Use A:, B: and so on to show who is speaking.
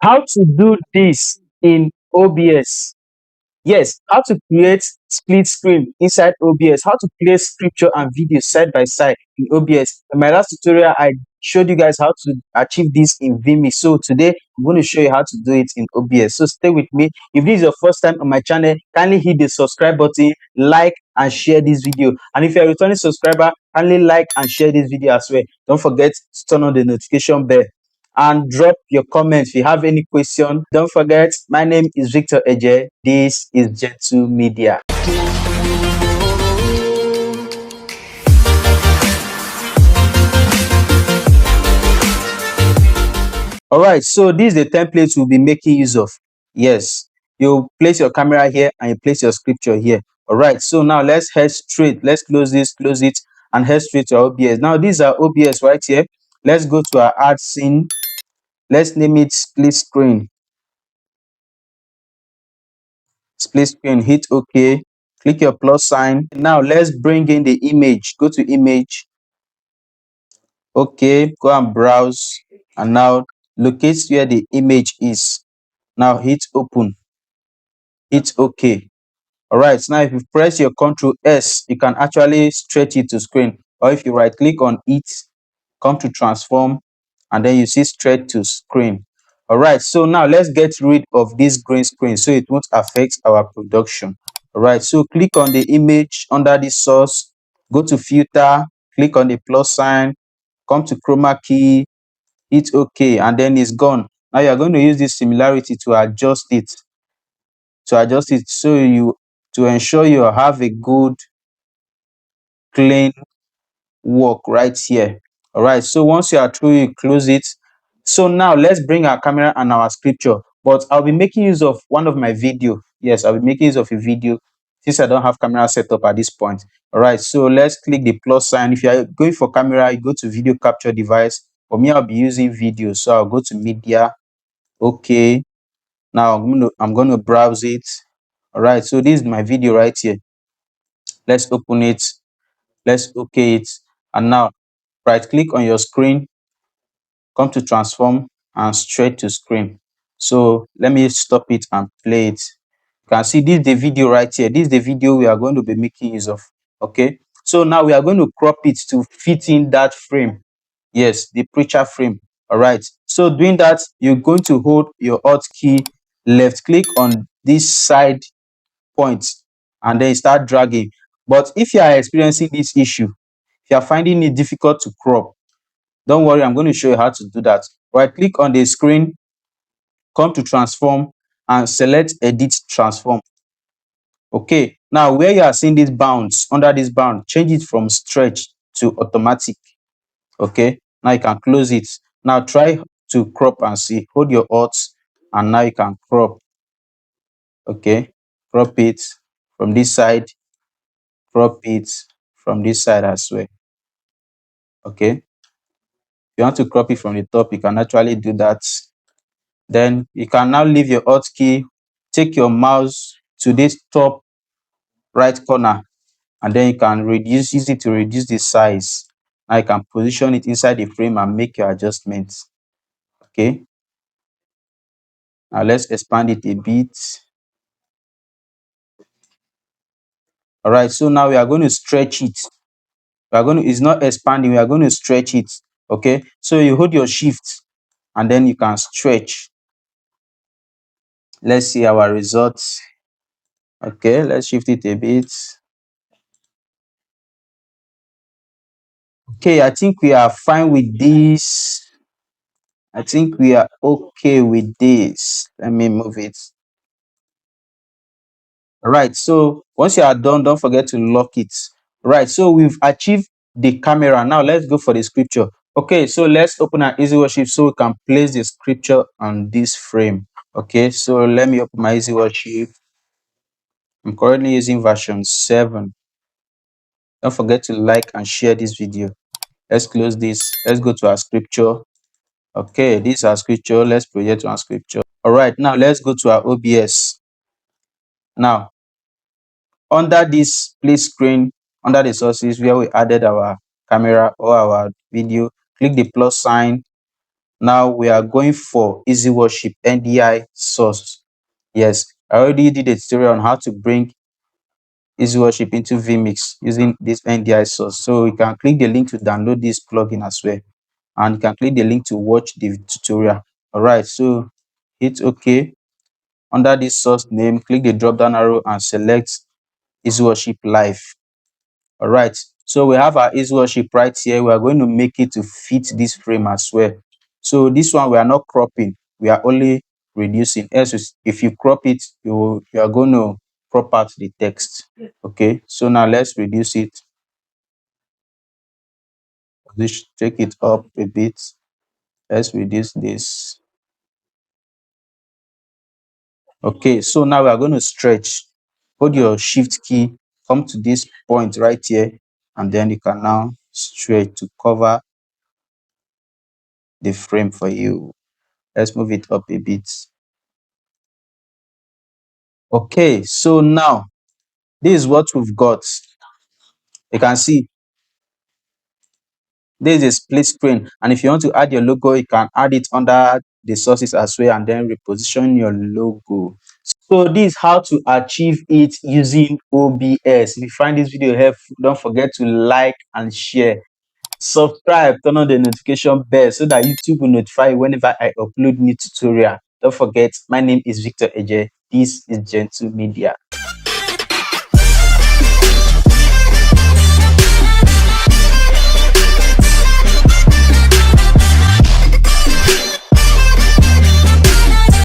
A: how to do this in OBS. Yes, how to create split screen inside OBS, how to play scripture and video side by side in OBS. In my last tutorial, I showed you guys how to achieve this in Vimy. So today, I'm going to show you how to do it in OBS. So stay with me. If this is your first time on my channel, kindly hit the subscribe button, like and share this video. And if you're a returning subscriber, kindly like and share this video as well. Don't forget to turn on the notification bell and drop your comments if you have any question. Don't forget, my name is Victor Eje. This is Jet2 Media. All right, so this is the template we'll be making use of. Yes, you place your camera here and you place your scripture here. All right, so now let's head straight. Let's close this, close it, and head straight to our OBS. Now these are OBS right here. Let's go to our add scene. Let's name it split screen. Split screen, hit OK, click your plus sign. Now let's bring in the image. Go to image. Okay, go and browse, and now locate where the image is. Now hit open, hit OK. All right, so now if you press your Ctrl S, you can actually stretch it to screen, or if you right click on it, come to transform, and then you see stretch to screen. All right, so now let's get rid of this green screen so it won't affect our production. All right, so click on the image under the source, go to filter, click on the plus sign, come to chroma key, hit OK, and then it's gone. Now you're going to use this similarity to adjust it, so you to ensure you have a good clean work right here. All right, so once you are through, you close it. So now let's bring our camera and our scripture, but I'll be making use of one of my video. Yes, I'll be making use of a video since I don't have camera set up at this point. All right, so let's click the plus sign. If you are going for camera, you go to video capture device. For me, I'll be using video, so I'll go to media. Okay, now I'm going to browse it. All right, so this is my video right here. Let's open it. Let's OK it, and now right click on your screen, come to transform and straight to screen. So let me stop it and play it. You can see this is the video right here. This is the video we are going to be making use of. Okay, so now we are going to crop it to fit in that frame. Yes, the preacher frame. All right, so doing that, you're going to hold your alt key, left click on this side point, and then start dragging. But if you are experiencing this issue, if you are finding it difficult to crop, don't worry, I'm going to show you how to do that. Right click on the screen, come to transform, and select edit transform. Okay, now where you are seeing this bounds, under this bound, change it from stretch to automatic. Okay, now you can close it. Now try to crop and see. Hold your alt, and now you can crop. Okay, crop it from this side, crop it from this side as well. Okay, if you want to crop it from the top, you can actually do that. Then you can now leave your alt key, take your mouse to this top right corner, and then you can use it to reduce the size. Now you can position it inside the frame and make your adjustments. Okay, now let's expand it a bit. All right, so now we are going to stretch it. It's not expanding, we are going to stretch it. Okay, so you hold your shift and then you can stretch. Let's see our results. Okay, let's shift it a bit. Okay, I think we are fine with this. I think we are okay with this. Let me move it. All right, so once you are done, don't forget to lock it. Right, so we've achieved the camera. Now let's go for the scripture. Okay, so let's open our easy worship so we can place the scripture on this frame. Okay, so let me open my easy worship. I'm currently using version 7. Don't forget to like and share this video. Let's close this. Let's go to our scripture. Okay, this is our scripture. Let's project our scripture. All right, now let's go to our OBS. Now, under this split screen, under the sources where we added our camera or our video, click the plus sign, Now we are going for easy worship NDI source. Yes, I already did a tutorial on how to bring easy worship into vmix using this NDI source. So you can click the link to download this plugin as well, and you can click the link to watch the tutorial. All right, so hit OK. Under this source name, click the drop down arrow and select easy worship live. All right, so we have our easy worship right here. We are going to make it to fit this frame as well. So this one we are not cropping, we are only reducing. Else if you crop it, you are going to crop out the text. Okay, so now let's reduce it. Take it up a bit. Let's reduce this. Okay, so now we are going to stretch. Hold your shift key, come to this point right here, and then you can now stretch to cover the frame for you. Let's move it up a bit. Okay, so now this is what we've got. You can see this is a split screen, and if you want to add your logo, you can add it under the sources as well, and then reposition your logo. So this is how to achieve it using OBS. If you find this video helpful, don't forget to like and share. Subscribe, turn on the notification bell so that YouTube will notify you whenever I upload new tutorial. Don't forget, my name is Victor Eje. This is Gentle Media.